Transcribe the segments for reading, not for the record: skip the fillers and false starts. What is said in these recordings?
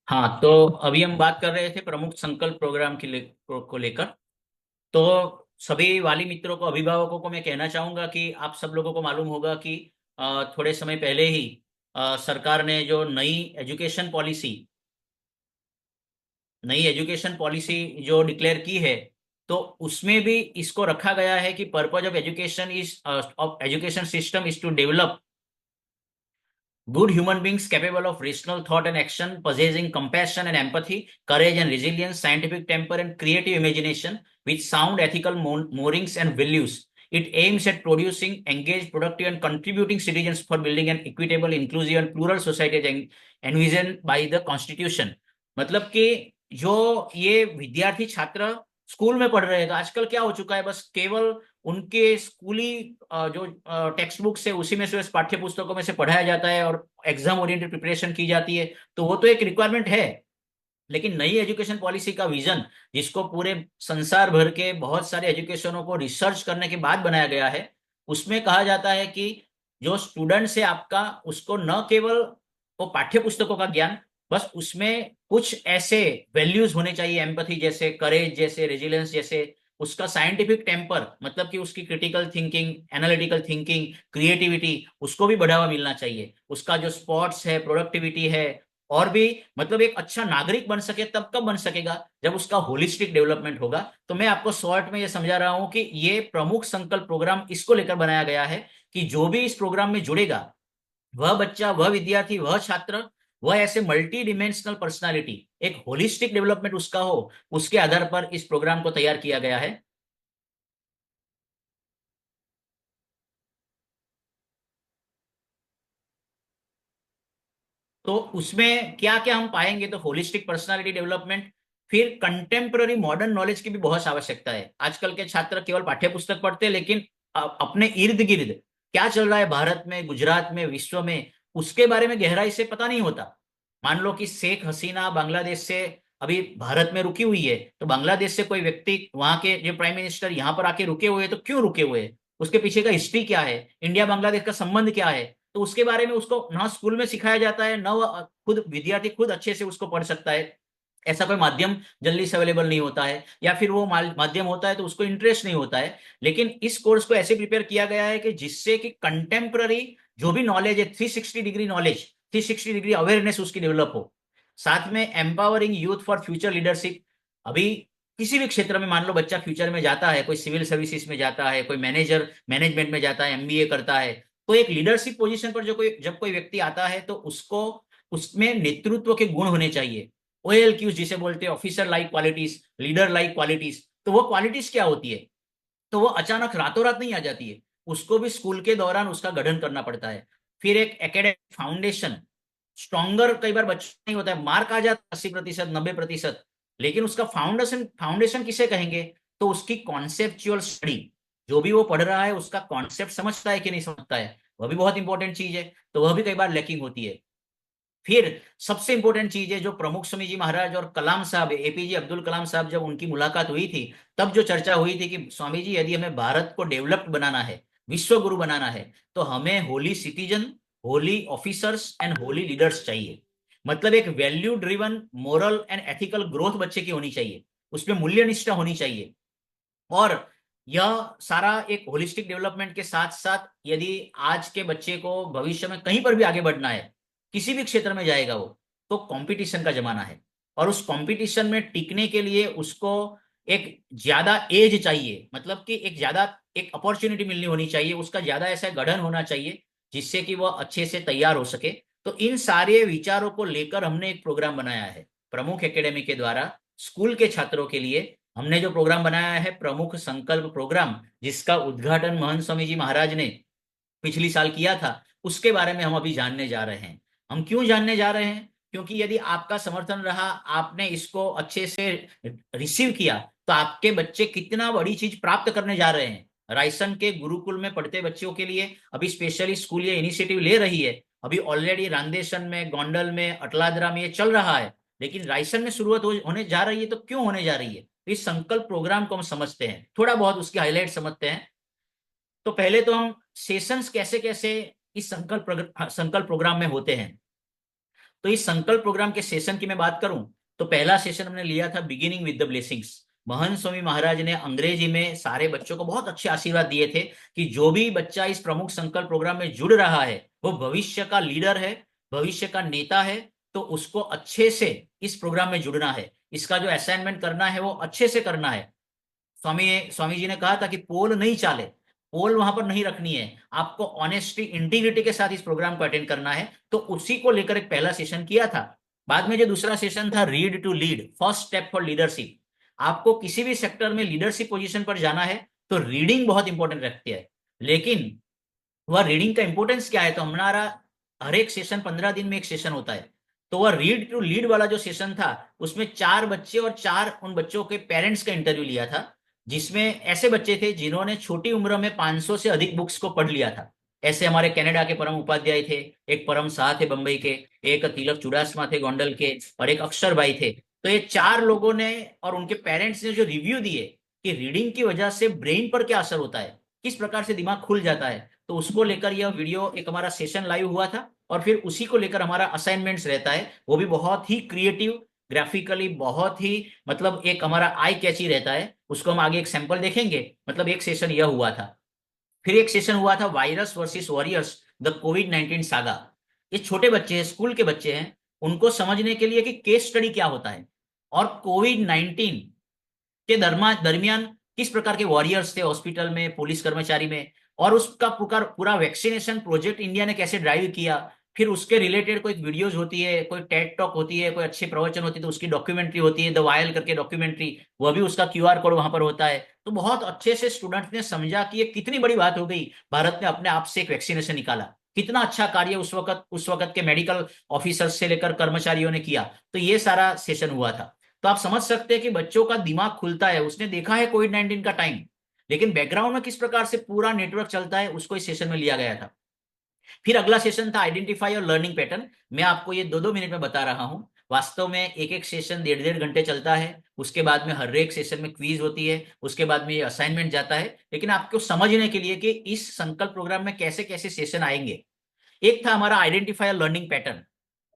हाँ, तो अभी हम बात कर रहे थे प्रमुख संकल्प प्रोग्राम को लेकर। तो सभी वाली मित्रों को, अभिभावकों को मैं कहना चाहूंगा कि आप सब लोगों को मालूम होगा कि थोड़े समय पहले ही सरकार ने जो नई एजुकेशन पॉलिसी जो डिक्लेयर की है, तो उसमें भी इसको रखा गया है कि purpose of education system is to develop good human beings capable of rational thought and action, possessing compassion and empathy, courage and resilience, scientific temper and creative imagination, with sound ethical moorings and values. It aims at producing engaged, productive, and contributing citizens for building an equitable, inclusive, and plural society as envisioned by the Constitution. मतलब कि जो ये विद्यार्थी छात्र school में पढ़ रहे हैं, तो आजकल क्या हो चुका है, बस केवल उनके स्कूली जो टेक्स्ट बुक से उसी में से पाठ्य पुस्तकों में से पढ़ाया जाता है और एग्जाम ओरिएंटेड प्रिपरेशन की जाती है। तो वो तो एक रिक्वायरमेंट है, लेकिन नई एजुकेशन पॉलिसी का विजन, जिसको पूरे संसार भर के बहुत सारे एजुकेशनों को रिसर्च करने के बाद बनाया गया है, उसमें कहा जाता है कि जो स्टूडेंट है आपका, उसको न केवल वो पाठ्य पुस्तकों का ज्ञान, बस उसमें कुछ ऐसे वैल्यूज होने चाहिए, एम्पैथी जैसे, करेज जैसे, रेजिलियंस जैसे, उसका साइंटिफिक टेम्पर, मतलब कि उसकी critical thinking, analytical thinking, creativity, उसको भी बढ़ावा मिलना चाहिए। उसका जो स्पोर्ट्स है, प्रोडक्टिविटी है, और भी, मतलब एक अच्छा नागरिक बन सके तब कब बन सकेगा, जब उसका होलिस्टिक डेवलपमेंट होगा। तो मैं आपको शॉर्ट में ये समझा रहा हूं कि ये प्रमुख संकल्प प्रोग्राम इसको लेकर बनाया गया है कि जो भी इस प्रोग्राम में जुड़ेगा, वह बच्चा, वह विद्यार्थी, वह छात्र, वह ऐसे मल्टी डिमेंशनल पर्सनालिटी, एक होलिस्टिक डेवलपमेंट उसका हो, उसके आधार पर इस प्रोग्राम को तैयार किया गया है। तो उसमें क्या क्या हम पाएंगे, तो होलिस्टिक पर्सनालिटी डेवलपमेंट, फिर कंटेम्प्ररी मॉडर्न नॉलेज की भी बहुत आवश्यकता है। आजकल के छात्र केवल पाठ्य पुस्तक पढ़ते हैं, लेकिन अपने इर्द गिर्द क्या चल रहा है भारत में, गुजरात में, विश्व में, उसके बारे में गहराई से पता नहीं होता। मान लो कि शेख हसीना बांग्लादेश से अभी भारत में रुकी हुई है, तो बांग्लादेश से कोई व्यक्ति, वहां के जो प्राइम मिनिस्टर यहाँ पर आके रुके हुए हैं, तो क्यों रुके हुए हैं, उसके पीछे का हिस्ट्री क्या है, इंडिया बांग्लादेश का संबंध क्या है, तो उसके बारे में उसको ना स्कूल में सिखाया जाता है, ना वह खुद विद्यार्थी खुद अच्छे से उसको पढ़ सकता है। ऐसा कोई माध्यम जल्दी से अवेलेबल नहीं होता है, या फिर वो माध्यम होता है तो उसको इंटरेस्ट नहीं होता है। लेकिन इस कोर्स को ऐसे प्रिपेयर किया गया है कि जिससे कि कंटेम्प्ररी जो भी नॉलेज है, 360 डिग्री नॉलेज, 360 डिग्री अवेयरनेस उसकी डेवलप हो। साथ में empowering youth for future leadership. अभी किसी भी क्षेत्र में मान लो बच्चा फ्यूचर में जाता है, कोई सिविल सर्विसेज में जाता है, कोई मैनेजमेंट में जाता है, एमबीए करता है, तो एक लीडरशिप पोजीशन पर जो कोई जब कोई व्यक्ति आता है, तो उसको उसमें नेतृत्व के गुण होने चाहिए। OLQs जिसे बोलते हैं, officer like qualities, leader like qualities. तो वो क्वालिटीज क्या होती है, तो वो अचानक रातों रात नहीं आ जाती है, उसको भी स्कूल के दौरान उसका गठन करना पड़ता है। फिर एक एकेडमिक फाउंडेशन स्ट्रॉन्गर, कई बार बच्चा नहीं होता है, मार्क आ जाता है 80%, 90%, लेकिन उसका फाउंडेशन फाउंडेशन किसे कहेंगे, तो उसकी कॉन्सेप्चुअल स्टडी, जो भी वो पढ़ रहा है उसका कॉन्सेप्ट समझता है कि नहीं समझता है, वह भी बहुत इंपॉर्टेंट चीज है। तो वह भी कई बार लैकिंग होती है। फिर सबसे इंपॉर्टेंट चीज है, जो प्रमुख स्वामी जी महाराज और कलाम साहब, एपीजे अब्दुल कलाम साहब, जब उनकी मुलाकात हुई थी, तब जो चर्चा हुई थी कि स्वामी जी, यदि हमें भारत को डेवलप्ड बनाना है, विश्व गुरु बनाना है, तो हमें Holi citizen, Holi officers and Holi leaders चाहिए। मतलब एक value driven moral and ethical growth बच्चे की होनी चाहिए, उसमें मूल्य निष्ठा होनी चाहिए। और यह सारा एक होलिस्टिक डेवलपमेंट के साथ साथ, यदि आज के बच्चे को भविष्य में कहीं पर भी आगे बढ़ना है, किसी भी क्षेत्र में जाएगा वो, तो कंपटीशन का जमाना है, और उस कंपटीशन में टिकने के लिए उसको एक ज्यादा एज चाहिए, मतलब कि एक ज्यादा एक अपॉर्चुनिटी मिलनी होनी चाहिए, उसका ज्यादा ऐसा गढ़न होना चाहिए जिससे कि वह अच्छे से तैयार हो सके। तो इन सारे विचारों को लेकर हमने एक प्रोग्राम बनाया है प्रमुख एकेडमी के द्वारा, स्कूल के छात्रों के लिए। हमने जो प्रोग्राम बनाया है प्रमुख संकल्प प्रोग्राम, जिसका उद्घाटन महंत स्वामी जी महाराज ने पिछली साल किया था, उसके बारे में हम अभी जानने जा रहे हैं। हम क्यों जानने जा रहे हैं, क्योंकि यदि आपका समर्थन रहा, आपने इसको अच्छे से रिसीव किया, तो आपके बच्चे कितना बड़ी चीज प्राप्त करने जा रहे हैं। रायसन के गुरुकुल में पढ़ते बच्चों के लिए अभी स्पेशली स्कूल ये इनिशिएटिव ले रही है। अभी ऑलरेडी रांदेशन में, गोंडल में, अटलादरा में ये चल रहा है, लेकिन रायसन में शुरुआत होने जा रही है। तो क्यों होने जा रही है, तो इस संकल्प प्रोग्राम को हम समझते हैं, थोड़ा बहुत उसके हाईलाइट समझते हैं। तो पहले तो हम सेशंस कैसे कैसे इस संकल्प प्रोग्राम में होते हैं। तो इस संकल्प प्रोग्राम के सेशन की मैं बात करूं तो पहला सेशन हमने लिया था बिगिनिंग विद द ब्लेसिंग्स। महंत स्वामी महाराज ने अंग्रेजी में सारे बच्चों को बहुत अच्छे आशीर्वाद दिए थे कि जो भी बच्चा इस प्रमुख संकल्प प्रोग्राम में जुड़ रहा है वो भविष्य का लीडर है, भविष्य का नेता है। तो उसको अच्छे से इस प्रोग्राम में जुड़ना है, इसका जो असाइनमेंट करना है वो अच्छे से करना है। स्वामी जी ने कहा था कि पोल नहीं चाले, पोल वहां पर नहीं रखनी है, आपको ऑनेस्टी इंटीग्रिटी के साथ इस प्रोग्राम को अटेंड करना है। तो उसी को लेकर एक पहला सेशन किया था। बाद में जो दूसरा सेशन था read to lead, first step for leadership. आपको किसी भी सेक्टर में लीडरशिप पोजीशन पर जाना है तो रीडिंग बहुत इंपॉर्टेंट रखती है। लेकिन वह रीडिंग का इंपॉर्टेंस क्या है, तो हमारा हर एक सेशन 15 दिन में एक सेशन होता है। तो वह रीड टू लीड वाला जो सेशन था उसमें 4 बच्चे और 4 उन बच्चों के पेरेंट्स का इंटरव्यू लिया था, जिसमें ऐसे बच्चे थे जिन्होंने छोटी उम्र में 500 से अधिक बुक्स को पढ़ लिया था। ऐसे हमारे कनाडा के परम उपाध्याय थे, एक परम शाह थे बंबई के, एक तिलक चुडासमा थे गोंडल के, और एक अक्षर भाई थे। तो ये 4 लोगों ने और उनके पेरेंट्स ने जो रिव्यू दिए कि रीडिंग की वजह से ब्रेन पर क्या असर होता है, किस प्रकार से दिमाग खुल जाता है, तो उसको लेकर यह वीडियो एक हमारा सेशन लाइव हुआ था। और फिर उसी को लेकर हमारा असाइनमेंट्स रहता है, वो भी बहुत ही क्रिएटिव, ग्राफिकली बहुत ही मतलब एक हमारा आई कैची रहता है। उसको हम आगे एक सैंपल देखेंगे। मतलब एक सेशन यह हुआ था। फिर एक सेशन हुआ था virus versus warriors, the covid saga. ये छोटे बच्चे हैं, स्कूल के बच्चे हैं, उनको समझने के लिए कि केस स्टडी क्या होता है और कोविड-19 के दरमियान किस प्रकार के वॉरियर्स थे हॉस्पिटल में, पुलिस कर्मचारी में, और उसका पूरा पूरा वैक्सीनेशन प्रोजेक्ट इंडिया ने कैसे ड्राइव किया। फिर उसके रिलेटेड कोई वीडियोज होती है, कोई टेड टॉक होती है, कोई अच्छे प्रवचन होती है, तो उसकी डॉक्यूमेंट्री होती है, द वायल करके डॉक्यूमेंट्री, वह भी उसका क्यूआर कोड वहां पर होता है। तो बहुत अच्छे से स्टूडेंट्स ने समझा कि ये कितनी बड़ी बात हो गई, भारत ने अपने आप से एक वैक्सीनेशन निकाला, कितना अच्छा कार्य उस वक्त के मेडिकल ऑफिसर्स से लेकर कर्मचारियों ने किया। तो ये सारा सेशन हुआ था। तो आप समझ सकते हैं कि बच्चों का दिमाग खुलता है, उसने देखा है कोविड-19 का टाइम, लेकिन बैकग्राउंड में किस प्रकार से पूरा नेटवर्क चलता है उसको इस सेशन में लिया गया था। फिर अगला सेशन था आइडेंटिफाई और लर्निंग पैटर्न। मैं आपको ये 2-2 मिनट में बता रहा हूं। वास्तव में एक एक सेशन 1.5-1.5 घंटे चलता है। उसके बाद में हर एक सेशन में क्विज होती है, उसके बाद में ये असाइनमेंट जाता है। लेकिन आपको समझने के लिए कि इस संकल्प प्रोग्राम में कैसे कैसे सेशन आएंगे, एक था हमारा आइडेंटिफाई और लर्निंग पैटर्न।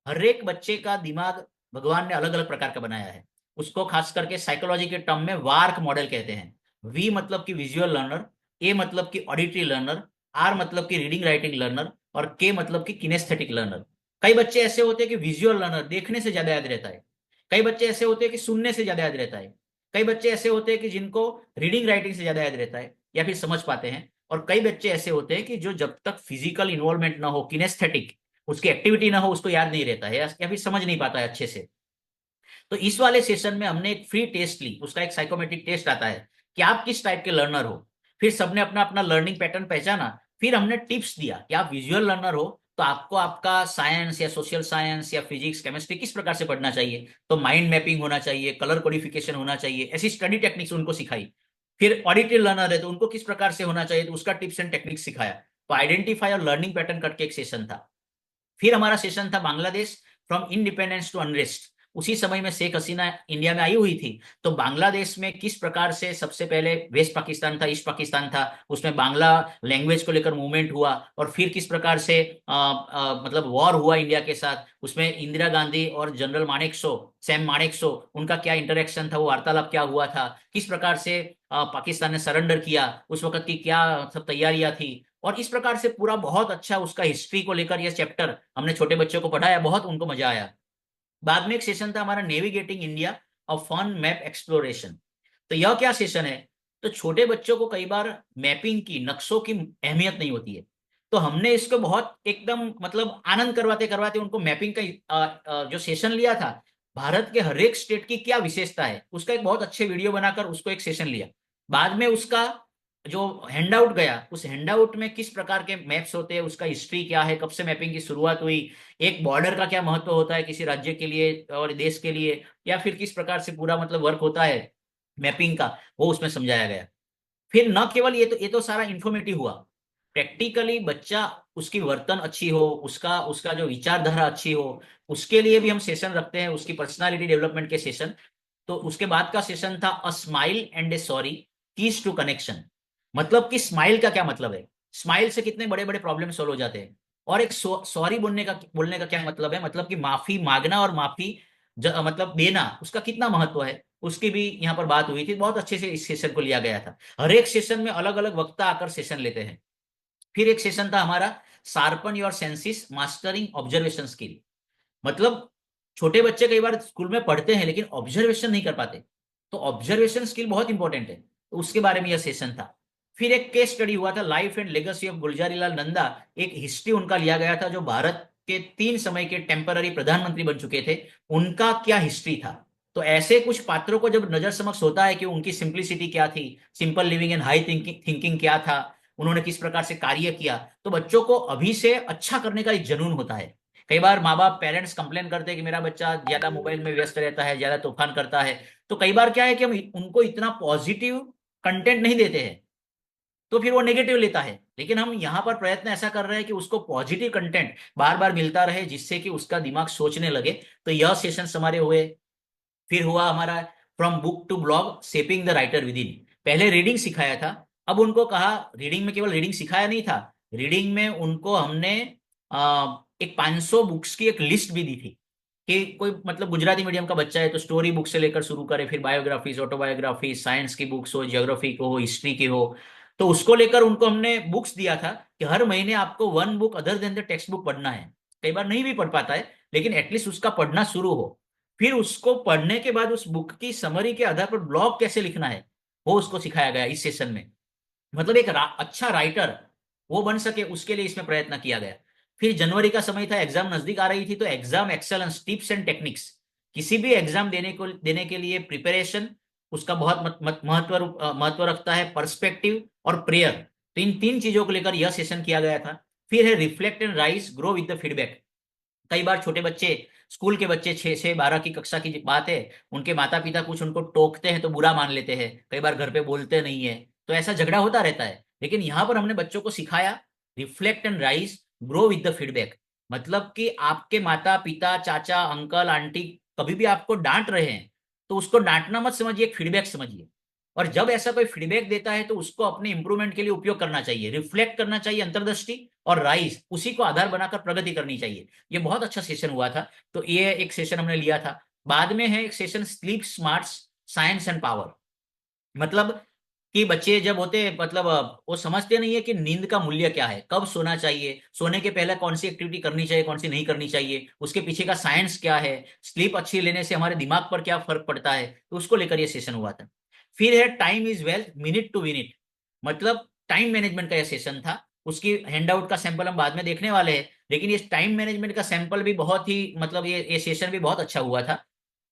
हर एक बच्चे का दिमाग भगवान ने अलग अलग प्रकार का बनाया है। उसको खास करके साइकोलॉजी के टर्म में वार्क मॉडल कहते हैं। वी मतलब कि विजुअल लर्नर, ए मतलब कि ऑडिटरी लर्नर, आर मतलब कि रीडिंग राइटिंग लर्नर, और के मतलब कि किनेस्थेटिक लर्नर। कई बच्चे ऐसे होते हैं कि विजुअल लर्नर, देखने से ज्यादा याद रहता है। कई बच्चे ऐसे होते हैं कि सुनने से ज्यादा याद रहता है। कई बच्चे ऐसे होते हैं कि जिनको रीडिंग राइटिंग से ज्यादा याद रहता है या फिर समझ पाते हैं। और कई बच्चे ऐसे होते हैं कि जो जब तक फिजिकल इन्वॉल्वमेंट ना हो, किनेस्थेटिक उसकी एक्टिविटी ना हो, उसको याद नहीं रहता है या फिर समझ नहीं पाता है अच्छे से। तो इस वाले सेशन में हमने एक फ्री टेस्ट ली, उसका एक साइकोमेट्रिक टेस्ट आता है कि आप किस टाइप के लर्नर हो। फिर सबने अपना अपना लर्निंग पैटर्न पहचाना। फिर हमने टिप्स दिया कि आप विजुअल लर्नर हो तो आपको आपका साइंस या सोशल साइंस या फिजिक्स केमिस्ट्री किस प्रकार से पढ़ना चाहिए। तो माइंड मैपिंग होना चाहिए, कलर कोडिफिकेशन होना चाहिए, ऐसी स्टडी टेक्निक्स उनको सिखाई। फिर ऑडिटरी लर्नर है तो उनको किस प्रकार से होना चाहिए, तो उसका टिप्स एंड टेक्निक्स सिखाया। तो आइडेंटिफाई और लर्निंग पैटर्न करके एक सेशन था। फिर हमारा सेशन था Bangladesh from independence to unrest. उसी समय में शेख हसीना इंडिया में आई हुई थी। तो बांग्लादेश में किस प्रकार से सबसे पहले वेस्ट पाकिस्तान था, ईस्ट पाकिस्तान था, उसमें बांग्ला लैंग्वेज को लेकर मूवमेंट हुआ, और फिर किस प्रकार से मतलब वॉर हुआ इंडिया के साथ, उसमें इंदिरा गांधी और जनरल मानेकशॉ, सैम मानेकशॉ, उनका क्या इंटरेक्शन था, वो वार्तालाप क्या हुआ था, किस प्रकार से पाकिस्तान ने सरेंडर किया, उस वक्त की क्या सब तैयारियां थी। और इस प्रकार से पूरा बहुत अच्छा उसका हिस्ट्री को लेकर यह चैप्टर हमने छोटे बच्चों को पढ़ाया, बहुत उनको मजा आया। बाद में एक सेशन था हमारा नेविगेटिंग इंडिया, और फन मैप एक्सप्लोरेशन। तो यह क्या सेशन है, तो छोटे बच्चों को कई बार मैपिंग की, नक्शों की अहमियत नहीं होती है। तो हमने इसको बहुत एकदम मतलब आनंद करवाते करवाते उनको मैपिंग का जो सेशन लिया था, भारत के हर एक स्टेट की क्या विशेषता है उसका एक बहुत अच्छे वीडियो बनाकर उसको एक सेशन लिया। बाद में उसका जो हैंडआउट गया, उस हैंडआउट में किस प्रकार के मैप्स होते हैं, उसका हिस्ट्री क्या है, कब से मैपिंग की शुरुआत हुई, एक बॉर्डर का क्या महत्व होता है किसी राज्य के लिए और देश के लिए, या फिर किस प्रकार से पूरा मतलब वर्क होता है मैपिंग का, वो उसमें समझाया गया। फिर न केवल ये तो सारा इंफॉर्मेटिव हुआ, प्रैक्टिकली बच्चा उसकी वर्तन अच्छी हो, उसका उसका जो विचारधारा अच्छी हो, उसके लिए भी हम सेशन रखते हैं, उसकी पर्सनालिटी डेवलपमेंट के सेशन। तो उसके बाद का सेशन था a smile and a sorry, keys to connection. मतलब कि स्माइल का क्या मतलब है, स्माइल से कितने बड़े बड़े प्रॉब्लम सोल्व हो जाते हैं। और एक सॉरी बोलने का क्या मतलब है, मतलब कि माफी मांगना और माफी मतलब देना, उसका कितना महत्व है, उसकी भी यहाँ पर बात हुई थी। बहुत अच्छे से इस सेशन को लिया गया था। हर एक सेशन में अलग अलग वक्ता आकर सेशन लेते हैं। फिर एक सेशन था हमारा, sharpen your senses mastering observation skill. मतलब छोटे बच्चे कई बार स्कूल में पढ़ते हैं लेकिन ऑब्जर्वेशन नहीं कर पाते, तो ऑब्जर्वेशन स्किल बहुत इंपॉर्टेंट है, तो उसके बारे में यह सेशन था। फिर एक केस स्टडी हुआ था, life and legacy of Gulzarilal Nanda. एक हिस्ट्री उनका लिया गया था, जो भारत के 3 समय के टेम्पररी प्रधानमंत्री बन चुके थे, उनका क्या हिस्ट्री था। तो ऐसे कुछ पात्रों को जब नजर समक्ष होता है कि उनकी सिंप्लिसिटी क्या थी, simple living and high thinking क्या था, उन्होंने किस प्रकार से कार्य किया, तो बच्चों को अभी से अच्छा करने का एक जुनून होता है। कई बार माँ बाप पेरेंट्स कंप्लेन करते हैं कि मेरा बच्चा ज्यादा मोबाइल में व्यस्त रहता है, ज्यादा तूफान करता है। तो कई बार क्या है कि हम उनको इतना पॉजिटिव कंटेंट नहीं देते हैं, तो फिर वो नेगेटिव लेता है। लेकिन हम यहाँ पर प्रयत्न ऐसा कर रहे हैं कि उसको पॉजिटिव कंटेंट बार बार मिलता रहे, जिससे कि उसका दिमाग सोचने लगे। तो यह सेशन हमारे हुए। फिर हुआ हमारा from book to blog shaping the writer within. पहले रीडिंग सिखाया था, अब उनको कहा, रीडिंग में केवल रीडिंग सिखाया नहीं था, रीडिंग में उनको हमने एक 500 बुक्स की एक लिस्ट भी दी थी कि कोई मतलब गुजराती मीडियम का बच्चा है तो स्टोरी बुक से लेकर शुरू करे, फिर बायोग्राफीज, ऑटोबायोग्राफी, साइंस की बुक्स हो, जियोग्राफी को हो, हिस्ट्री की हो। तो उसको लेकर उनको हमने बुक्स दिया था कि हर महीने आपको 1 book other than the text book पढ़ना है। कई बार नहीं भी पढ़ पाता है, लेकिन एटलीस्ट उसका पढ़ना शुरू हो। फिर उसको पढ़ने के बाद उस बुक की समरी के आधार पर ब्लॉग कैसे लिखना है, वो उसको सिखाया गया इस सेशन में। मतलब एक अच्छा राइटर वो बन सके, उसके लिए इसमें प्रयत्न किया गया। फिर जनवरी का समय था, एग्जाम नजदीक आ रही थी, तो exam excellence tips and techniques. किसी भी एग्जाम देने के लिए प्रिपरेशन, उसका बहुत महत्व रखता है, पर्सपेक्टिव और प्रेयर। तो इन 3 चीजों को लेकर यह सेशन किया गया था। फिर है reflect and rise grow with the feedback. कई बार छोटे बच्चे, स्कूल के बच्चे, 6 से 12 की कक्षा की बात है, उनके माता पिता कुछ उनको टोकते हैं तो बुरा मान लेते हैं, कई बार घर पे बोलते नहीं है, तो ऐसा झगड़ा होता रहता है। लेकिन यहाँ पर हमने बच्चों को सिखाया, reflect and rise grow with the feedback. मतलब कि आपके माता पिता, चाचा, अंकल, आंटी कभी भी आपको डांट रहे हैं, तो उसको डांटना मत समझिए, एक फीडबैक समझिए। और जब ऐसा कोई फीडबैक देता है तो उसको अपने इंप्रूवमेंट के लिए उपयोग करना चाहिए, रिफ्लेक्ट करना चाहिए अंतर्दृष्टि, और राइज उसी को आधार बनाकर प्रगति करनी चाहिए। ये बहुत अच्छा सेशन हुआ था। तो ये एक सेशन हमने लिया था। बाद में है एक session sleep smarts, science and power. मतलब कि बच्चे जब होते हैं, मतलब वो समझते नहीं है कि नींद का मूल्य क्या है, कब सोना चाहिए, सोने के पहले कौन सी एक्टिविटी करनी चाहिए, कौन सी नहीं करनी चाहिए, उसके पीछे का साइंस क्या है, स्लीप अच्छी लेने से हमारे दिमाग पर क्या फर्क पड़ता है, तो उसको लेकर ये सेशन हुआ था। फिर है time is wealth minute to minute. मतलब टाइम मैनेजमेंट का यह सेशन था। उसकी हैंडआउट का सैंपल हम बाद में देखने वाले हैं, लेकिन ये टाइम मैनेजमेंट का सैंपल भी बहुत ही, मतलब ये सेशन भी बहुत अच्छा हुआ था।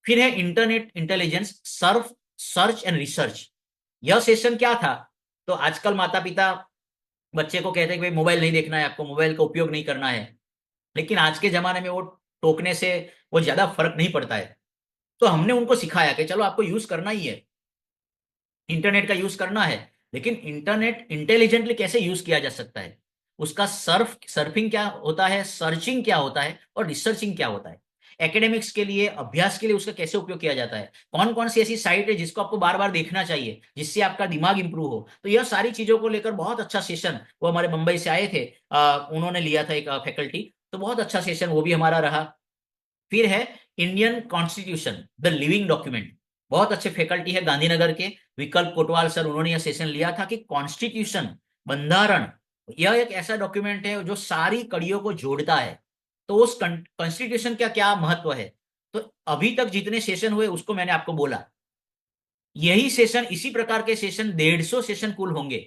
फिर है internet intelligence, Surf search and research. यह सेशन क्या था, तो आजकल माता पिता बच्चे को कहते हैं कि भाई मोबाइल नहीं देखना है, आपको मोबाइल का उपयोग नहीं करना है, लेकिन आज के जमाने में वो टोकने से वो ज्यादा फर्क नहीं पड़ता है। तो हमने उनको सिखाया कि चलो आपको यूज करना ही है, इंटरनेट का यूज करना है, लेकिन इंटरनेट इंटेलिजेंटली कैसे यूज किया जा सकता है, उसका सर्फिंग क्या होता है, सर्चिंग क्या होता है, और रिसर्चिंग क्या होता है, एकेडमिक्स के लिए, अभ्यास के लिए उसका कैसे उपयोग किया जाता है, कौन कौन सी ऐसी साइट है जिसको आपको बार बार देखना चाहिए जिससे आपका दिमाग इंप्रूव हो। तो यह सारी चीजों को लेकर बहुत अच्छा सेशन, वो हमारे मुंबई से आए थे, उन्होंने लिया था एक फैकल्टी, तो बहुत अच्छा सेशन वो भी हमारा रहा। फिर है Indian constitution the living document. बहुत अच्छे फैकल्टी है गांधीनगर के, विकल्प कोटवाल सर, उन्होंने यह सेशन लिया था कि कॉन्स्टिट्यूशन, बंधारण, यह एक ऐसा डॉक्यूमेंट है जो सारी कड़ियों को जोड़ता है। तो उस कॉन्स्टिट्यूशन का क्या महत्व है, तो अभी तक जितने सेशन हुए उसको मैंने आपको बोला, यही सेशन, इसी प्रकार के सेशन 150 सेशन कुल होंगे।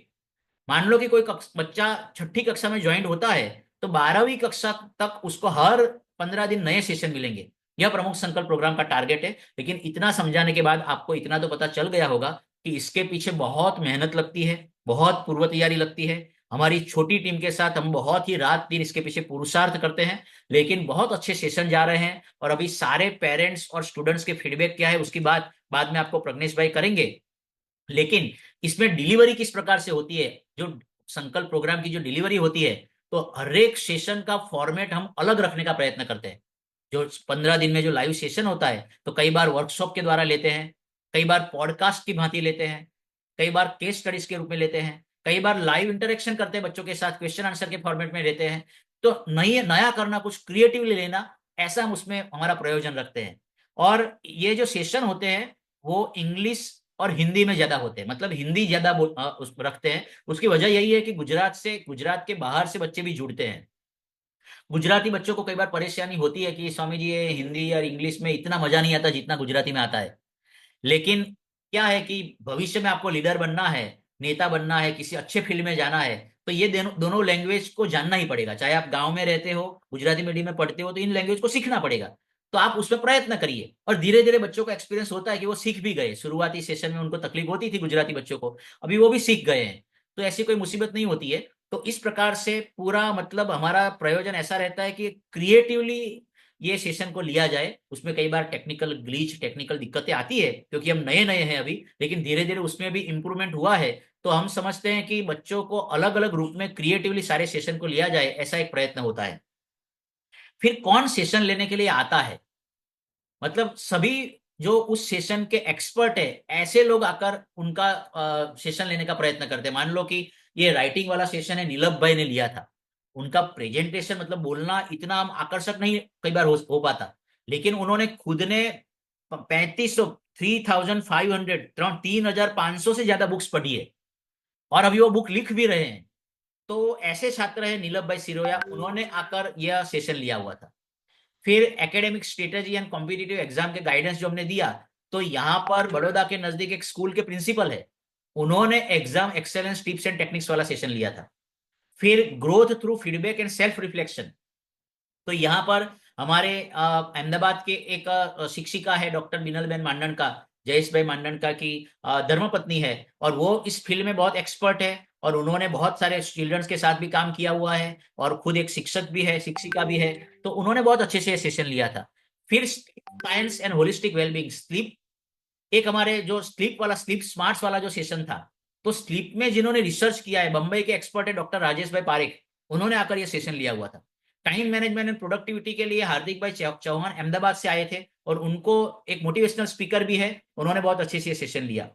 मान लो कि कोई बच्चा 6ठी कक्षा में ज्वाइन होता है, तो 12वीं कक्षा तक उसको हर 15 दिन नए सेशन मिलेंगे। यह प्रमुख संकल्प प्रोग्राम का टारगेट है। लेकिन इतना समझाने के बाद आपको इतना तो पता चल गया होगा कि इसके पीछे बहुत मेहनत लगती है, बहुत पूर्व तैयारी लगती है। हमारी छोटी टीम के साथ हम बहुत ही रात दिन इसके पीछे पुरुषार्थ करते हैं, लेकिन बहुत अच्छे सेशन जा रहे हैं। और अभी सारे पेरेंट्स और स्टूडेंट्स के फीडबैक क्या है उसकी बात बाद में आपको प्रज्ञेश भाई करेंगे। लेकिन इसमें डिलीवरी किस प्रकार से होती है, जो संकल्प प्रोग्राम की जो डिलीवरी होती है, तो हर एक सेशन का फॉर्मेट हम अलग रखने का प्रयत्न करते हैं। जो 15 दिन में जो लाइव सेशन होता है, तो कई बार वर्कशॉप के द्वारा लेते हैं, कई बार पॉडकास्ट की भांति लेते हैं, कई बार केस स्टडीज के रूप में लेते हैं, कई बार लाइव इंटरेक्शन करते हैं बच्चों के साथ, क्वेश्चन आंसर के फॉर्मेट में लेते हैं। तो नया करना, कुछ क्रिएटिवली लेना, ऐसा हम उसमें हमारा प्रयोजन रखते हैं। और ये जो सेशन होते हैं वो इंग्लिश और हिंदी में ज्यादा होते हैं, मतलब हिंदी ज्यादा रखते हैं। उसकी वजह यही है कि गुजरात के बाहर से बच्चे भी जुड़ते हैं। गुजराती बच्चों को कई बार परेशानी होती है कि स्वामी जी ये हिंदी और इंग्लिश में इतना मजा नहीं आता जितना गुजराती में आता है। लेकिन क्या है कि भविष्य में आपको लीडर बनना है, नेता बनना है, किसी अच्छे फील्ड में जाना है, तो ये दोनों लैंग्वेज को जानना ही पड़ेगा। चाहे आप गांव में रहते हो, गुजराती मीडियम में पढ़ते हो, तो इन लैंग्वेज को सीखना पड़ेगा। तो आप उसमें प्रयत्न करिए, और धीरे धीरे बच्चों का एक्सपीरियंस होता है कि वो सीख भी गए। शुरुआती सेशन में उनको तकलीफ होती थी गुजराती बच्चों को, अभी वो भी सीख गए हैं। तो ऐसी कोई मुसीबत नहीं होती है। तो इस प्रकार से पूरा मतलब हमारा प्रयोजन ऐसा रहता है कि क्रिएटिवली ये सेशन को लिया जाए। उसमें कई बार टेक्निकल ग्लिच, टेक्निकल दिक्कतें आती है क्योंकि हम नए नए हैं अभी, लेकिन धीरे धीरे उसमें भी इम्प्रूवमेंट हुआ है। तो हम समझते हैं कि बच्चों को अलग अलग रूप में क्रिएटिवली सारे सेशन को लिया जाए, ऐसा एक प्रयत्न होता है। फिर कौन सेशन लेने के लिए आता है, मतलब सभी जो उस सेशन के एक्सपर्ट है, ऐसे लोग आकर उनका सेशन लेने का प्रयत्न करते हैं। मान लो कि ये राइटिंग वाला सेशन है, नीलभ भाई ने लिया था। उनका प्रेजेंटेशन मतलब बोलना इतना हम आकर्षक नहीं कई बार हो पाता, लेकिन उन्होंने खुद ने 3500, 3500, 3500 से ज्यादा बुक्स पढ़ी है, और अभी वो बुक लिख भी रहे हैं। तो ऐसे छात्र है नीलभ भाई सिरोया, उन्होंने आकर यह सेशन लिया हुआ था। फिर academic strategy and competitive exam के गाइडेंस जो हमने दिया, तो यहाँ पर बड़ौदा के नजदीक एक स्कूल के प्रिंसिपल है, उन्होंने exam excellence tips and techniques वाला सेशन लिया था। फिर growth through feedback and self reflection, तो यहाँ पर हमारे अहमदाबाद के एक शिक्षिका है डॉक्टर बिनलबेन मांडणका, जयेश भाई मांडणका की धर्मपत्नी है, और वो इस फील्ड में बहुत एक्सपर्ट है, और उन्होंने बहुत सारे चिल्ड्रंस के साथ भी काम किया हुआ है, और खुद एक शिक्षक भी है, शिक्षिका भी है। तो उन्होंने बहुत अच्छे से सेशन लिया था। फिर science and holistic wellbeing, sleep, एक हमारे जो स्लीप वाला, स्लीप स्मार्ट्स वाला जो सेशन था, तो स्लीप में जिन्होंने रिसर्च किया है, बंबई के एक्सपर्ट है डॉक्टर राजेश भाई पारेख, उन्होंने आकर ये सेशन लिया हुआ था। टाइम मैनेजमेंट एंड प्रोडक्टिविटी के लिए हार्दिक भाई चौहान अहमदाबाद से आए थे, और उनको एक मोटिवेशनल स्पीकर भी है, उन्होंने बहुत अच्छे से सेशन लिया।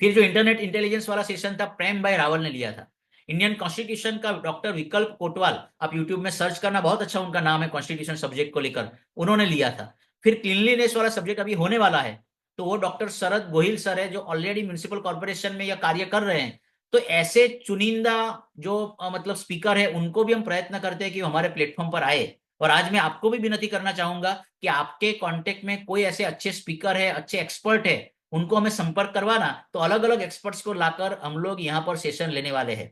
फिर जो इंटरनेट इंटेलिजेंस वाला सेशन था, प्रेम भाई रावल ने लिया था। इंडियन कॉन्स्टिट्यूशन का डॉक्टर विकल्प कोटवाल, आप यूट्यूब में सर्च करना, बहुत अच्छा उनका नाम है कॉन्स्टिट्यूशन सब्जेक्ट को लेकर, उन्होंने लिया था। फिर क्लीनलीनेस वाला सब्जेक्ट अभी होने वाला है, तो वो डॉक्टर शरद गोहिल सर है, जो ऑलरेडी म्यूनिसिपल कॉर्पोरेशन में यह कार्य कर रहे हैं। तो ऐसे चुनिंदा जो मतलब स्पीकर है, उनको भी हम प्रयत्न करते हैं कि हमारे प्लेटफॉर्म पर आए। और आज मैं आपको भी विनती करना चाहूंगा कि आपके कांटेक्ट में कोई ऐसे अच्छे स्पीकर है, अच्छे एक्सपर्ट है, उनको हमें संपर्क करवाना। तो अलग अलग एक्सपर्ट्स को लाकर हम लोग यहाँ पर सेशन लेने वाले हैं।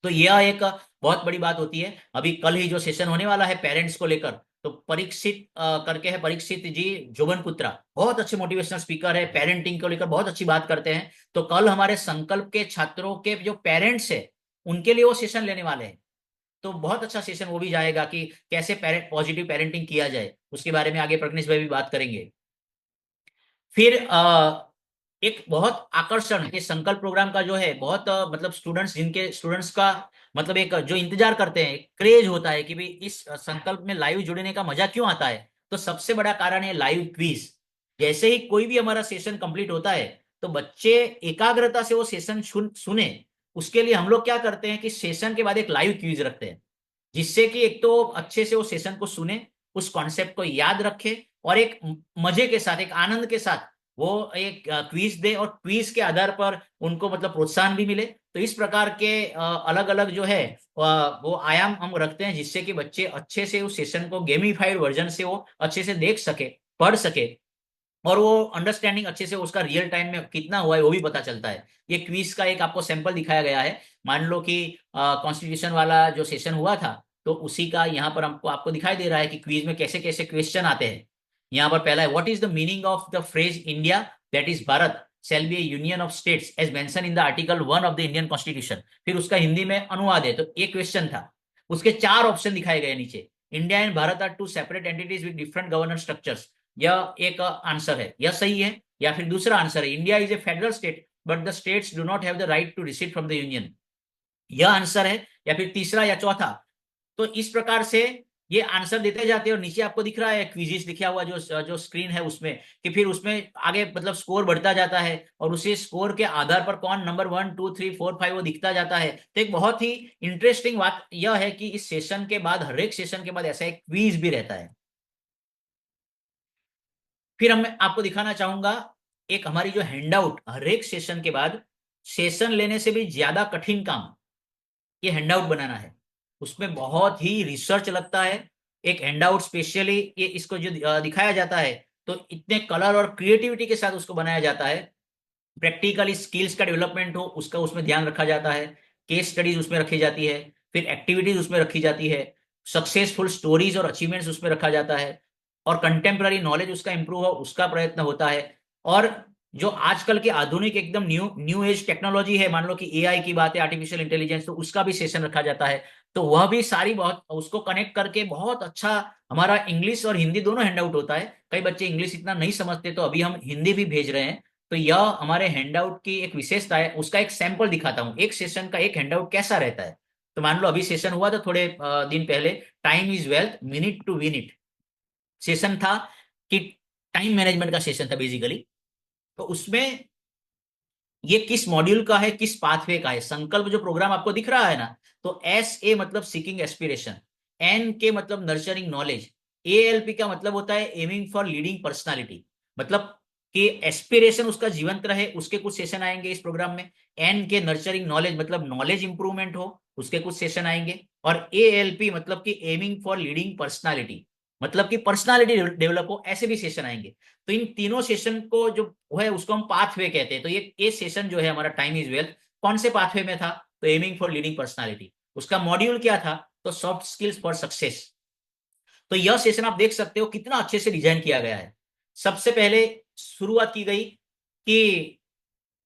तो यह एक बहुत बड़ी बात होती है। अभी कल ही जो सेशन होने वाला है पेरेंट्स को लेकर, तो परीक्षित करके है, परीक्षित जी जोबन पुत्रा, बहुत अच्छे मोटिवेशनल स्पीकर है, पेरेंटिंग को लेकर बहुत अच्छी बात करते हैं। तो कल हमारे संकल्प के छात्रों के जो पेरेंट्स है, उनके लिए वो सेशन लेने वाले हैं। तो बहुत अच्छा सेशन वो भी जाएगा कि कैसे पॉजिटिव पेरेंटिंग किया जाए, उसके बारे में आगे प्रज्ञेश भाई भी बात करेंगे। फिर एक बहुत आकर्षण, ये संकल्प प्रोग्राम का जो है, बहुत मतलब स्टूडेंट्स का मतलब एक जो इंतजार करते हैं, क्रेज होता है कि भाई इस संकल्प में लाइव जुड़ने का मजा क्यों आता है। तो सबसे बड़ा कारण है लाइव क्विज। जैसे ही कोई भी हमारा सेशन कंप्लीट होता है, तो बच्चे एकाग्रता से वो सेशन सुने। उसके लिए हम लोग क्या करते हैं कि सेशन के बाद एक लाइव क्विज रखते हैं, जिससे कि एक तो अच्छे से वो सेशन को सुने, उस कॉन्सेप्ट को याद रखे, और एक मजे के साथ, एक आनंद के साथ वो एक क्विज दे, और क्विज के आधार पर उनको मतलब प्रोत्साहन भी मिले। तो इस प्रकार के अलग अलग जो है वो आयाम हम रखते हैं, जिससे कि बच्चे अच्छे से उस सेशन को गेमिफाइड वर्जन से वो अच्छे से देख सके, पढ़ सके, और वो अंडरस्टैंडिंग अच्छे से उसका रियल टाइम में कितना हुआ है वो भी पता चलता है। ये क्विज का एक आपको सैंपल दिखाया गया है। मान लो कि कॉन्स्टिट्यूशन वाला जो सेशन हुआ था, तो उसी का यहाँ पर हमको आपको दिखाई दे रहा है कि क्विज में कैसे कैसे क्वेश्चन आते हैं। यहाँ पर पहला है, what is the meaning of the phrase India, that is Bharat shall be a union of states as mentioned in the article 1 of the Indian Constitution। फिर उसका हिंदी में अनुवाद है, तो ये क्वेश्चन था। उसके चार ऑप्शन दिखाए गए नीचे। India and Bharat are two separate entities with different governance structures, यह एक आंसर है, यह सही है। या फिर दूसरा आंसर है, India is a federal state but the states do not have the right to receive from the union, यह आंसर है। या फिर तीसरा या चौथा। तो इस प्रकार से ये आंसर देते जाते हैं और नीचे आपको दिख रहा है क्विजिस लिखा हुआ जो जो स्क्रीन है उसमें, कि फिर उसमें आगे मतलब स्कोर बढ़ता जाता है और उसी स्कोर के आधार पर कौन नंबर 1 2 3 4 5 वो दिखता जाता है। तो एक बहुत ही इंटरेस्टिंग बात यह है कि इस सेशन के बाद, हर एक सेशन के बाद ऐसा एक क्विज भी रहता है। फिर हम आपको दिखाना चाहूंगा एक हमारी जो हैंडआउट, हर एक सेशन के बाद सेशन लेने से भी ज्यादा कठिन काम ये हैंडआउट बनाना है। उसमें बहुत ही रिसर्च लगता है। एक हैंडआउट स्पेशली ये इसको जो दिखाया जाता है तो इतने कलर और क्रिएटिविटी के साथ उसको बनाया जाता है। प्रैक्टिकली स्किल्स का डेवलपमेंट हो उसका उसमें ध्यान रखा जाता है। केस स्टडीज उसमें रखी जाती है। फिर एक्टिविटीज उसमें रखी जाती है। सक्सेसफुल स्टोरीज और अचीवमेंट्स उसमें रखा जाता है। और कंटेम्प्ररी नॉलेज उसका इंप्रूव हो उसका प्रयत्न होता है। और जो आजकल की आधुनिक एकदम न्यू न्यू एज टेक्नोलॉजी है, मान लो कि एआई की बात है, आर्टिफिशियल इंटेलिजेंस, तो उसका भी सेशन रखा जाता है। तो वह भी सारी बहुत उसको कनेक्ट करके बहुत अच्छा हमारा इंग्लिश और हिंदी दोनों हैंडआउट होता है। कई बच्चे इंग्लिश इतना नहीं समझते तो अभी हम हिंदी भी भेज रहे हैं। तो यह हमारे हैंडआउट की एक विशेषता है। उसका एक सैंपल दिखाता हूँ, एक सेशन का एक हैंडआउट कैसा रहता है। तो मान लो अभी सेशन हुआ था थोड़े दिन पहले, time is wealth, minute to win it session था, कि टाइम मैनेजमेंट का सेशन था बेसिकली। तो उसमें ये किस मॉड्यूल का है, किस पाथवे का है, संकल्प जो प्रोग्राम आपको दिख रहा है ना, तो एस ए मतलब सीकिंग एस्पिरेशन, एन के मतलब nurturing knowledge, A L P का मतलब होता है एमिंग फॉर लीडिंग पर्सनालिटी, मतलब कि एस्पिरेशन उसका जीवंत रहे उसके कुछ सेशन आएंगे इस प्रोग्राम में। एन के नर्चरिंग नॉलेज मतलब नॉलेज इंप्रूवमेंट हो उसके कुछ सेशन आएंगे। और ए एल पी मतलब कि एमिंग फॉर लीडिंग पर्सनालिटी, मतलब कि पर्सनालिटी डेवलप हो, ऐसे भी सेशन आएंगे। तो इन तीनों सेशन को जो है उसको हम पाथवे कहते हैं। तो ये सेशन जो है हमारा टाइम इज वेल्थ कौन से पाथवे में था, तो एमिंग फॉर लीडिंग पर्सनालिटी। उसका मॉड्यूल क्या था, तो सॉफ्ट स्किल्स फॉर सक्सेस। तो यह सेशन आप देख सकते हो कितना अच्छे से डिजाइन किया गया है। सबसे पहले शुरुआत की गई कि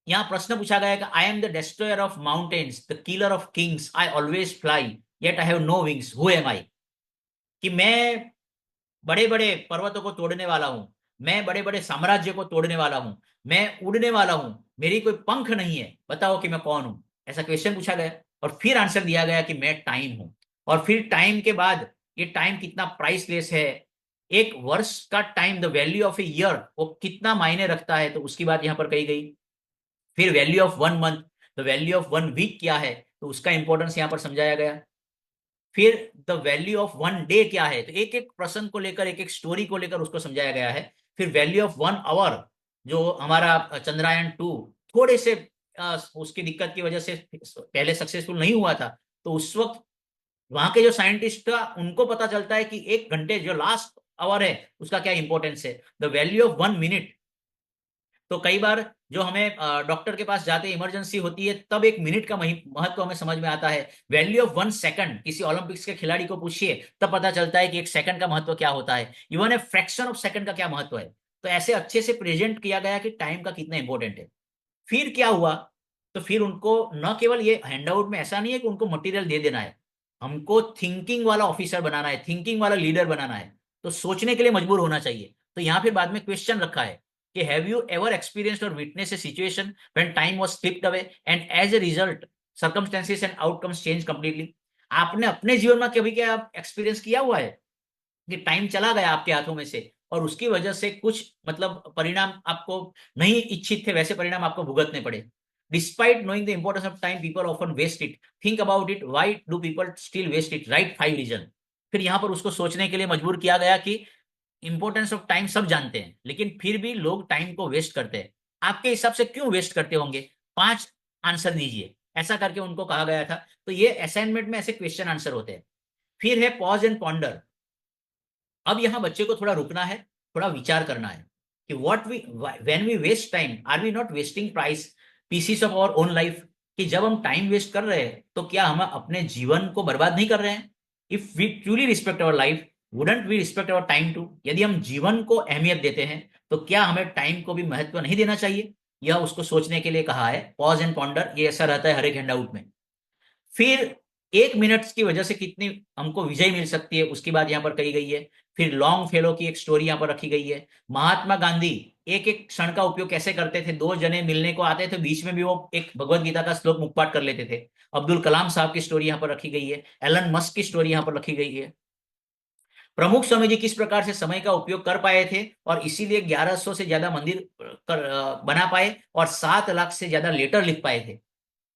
यहां प्रश्न पूछा गया कि I am the destroyer of mountains, the killer of kings, I always fly, yet I have no wings, who am I. कि मैं बड़े बड़े पर्वतों को तोड़ने वाला हूं, मैं बड़े बड़े साम्राज्य को तोड़ने वाला हूं, मैं उड़ने वाला हूं, मेरी कोई पंख नहीं है, बताओ कि मैं कौन हूं। ऐसा क्वेश्चन पूछा गया और फिर आंसर दिया गया कि मैं टाइम हूं। और फिर टाइम के बाद ये टाइम कितना प्राइसलेस है, एक वर्ष का time, the value of a year, वो कितना मायने रखता है, तो उसकी बात यहां पर कही गई। फिर value of 1 month, the value of 1 week क्या है, तो उसका इंपॉर्टेंस यहां पर समझाया गया। फिर द वैल्यू ऑफ 1 डे क्या है, तो एक एक प्रसंग को लेकर एक एक स्टोरी को लेकर उसको समझाया गया है। फिर वैल्यू ऑफ 1 आवर, जो हमारा चंद्रयान 2 थोड़े से उसकी दिक्कत की वजह से पहले सक्सेसफुल नहीं हुआ था, तो उस वक्त वहां के जो साइंटिस्ट था उनको पता चलता है कि 1 घंटे जो लास्ट आवर है उसका क्या इंपॉर्टेंस है। द वैल्यू ऑफ 1 मिनट, तो कई बार जो हमें डॉक्टर के पास जाते इमरजेंसी होती है तब 1 मिनट का महत्व हमें समझ में आता है। वैल्यू ऑफ 1 सेकंड, किसी ओलंपिक्स के खिलाड़ी को पूछिए तब पता चलता है कि 1 सेकंड का महत्व क्या होता है, even a fraction of second का क्या महत्व है। तो ऐसे अच्छे से प्रेजेंट किया गया कि टाइम का कितना इंपॉर्टेंट है। फिर क्या हुआ, तो फिर उनको न केवल ये हैंडआउट में ऐसा नहीं है कि उनको मटेरियल दे देना है, हमको थिंकिंग वाला ऑफिसर बनाना है, थिंकिंग वाला लीडर बनाना है। तो सोचने के लिए मजबूर होना चाहिए। तो यहाँ फिर बाद में क्वेश्चन रखा है कि हैव यू एवर एक्सपीरियंस्ड और witness a situation when time was slipped away and as a result circumstances and outcomes change completely. आपने अपने जीवन में कभी क्या एक्सपीरियंस किया हुआ है कि टाइम चला गया आपके हाथों में से और उसकी वजह से कुछ मतलब परिणाम आपको नहीं इच्छित थे वैसे परिणाम आपको भुगतने पड़े। Despite knowing the importance of time people often waste it, think about it, why do people still waste it, right 5 reason. फिर यहाँ पर उसको सोचने के लिए मजबूर किया गया कि इंपॉर्टेंस ऑफ टाइम सब जानते हैं लेकिन फिर भी लोग टाइम को वेस्ट करते हैं, आपके हिसाब से क्यों वेस्ट करते होंगे, 5 आंसर दीजिए, ऐसा करके उनको कहा गया था। तो ये असाइनमेंट में ऐसे क्वेश्चन आंसर होते हैं। फिर है पॉज एंड पॉन्डर। अब यहां बच्चे को थोड़ा रुकना है, थोड़ा विचार करना है कि what we when we waste time are we not wasting price pieces of our own life. कि जब हम टाइम वेस्ट कर रहे हैं तो क्या हम अपने जीवन को बर्बाद नहीं कर रहे हैं। If we truly respect our life wouldn't we respect our time too. यदि हम जीवन को अहमियत देते हैं तो क्या हमें टाइम को भी महत्व नहीं देना चाहिए। यह उसको सोचने के लिए कहा है, पॉज एंड पॉन्डर, ये ऐसा रहता है हर एक हैंडआउट में। फिर 1 मिनट की वजह से कितनी हमको विजय मिल सकती है उसकी बात यहाँ पर कही गई है। फिर लॉन्ग फेलो की एक स्टोरी यहाँ पर रखी गई है। महात्मा गांधी एक एक क्षण का उपयोग कैसे करते थे, दो जने मिलने को आते थे बीच में भी वो एक भगवत गीता का श्लोक मुखपाठ कर लेते थे। अब्दुल कलाम साहब की स्टोरी यहाँ पर रखी गई है। एलन मस्क की स्टोरी यहाँ पर रखी गई है। प्रमुख स्वामी जी किस प्रकार से समय का उपयोग कर पाए थे और इसीलिए 1100 से ज्यादा मंदिर बना पाए और 7 लाख से ज्यादा लेटर लिख पाए थे।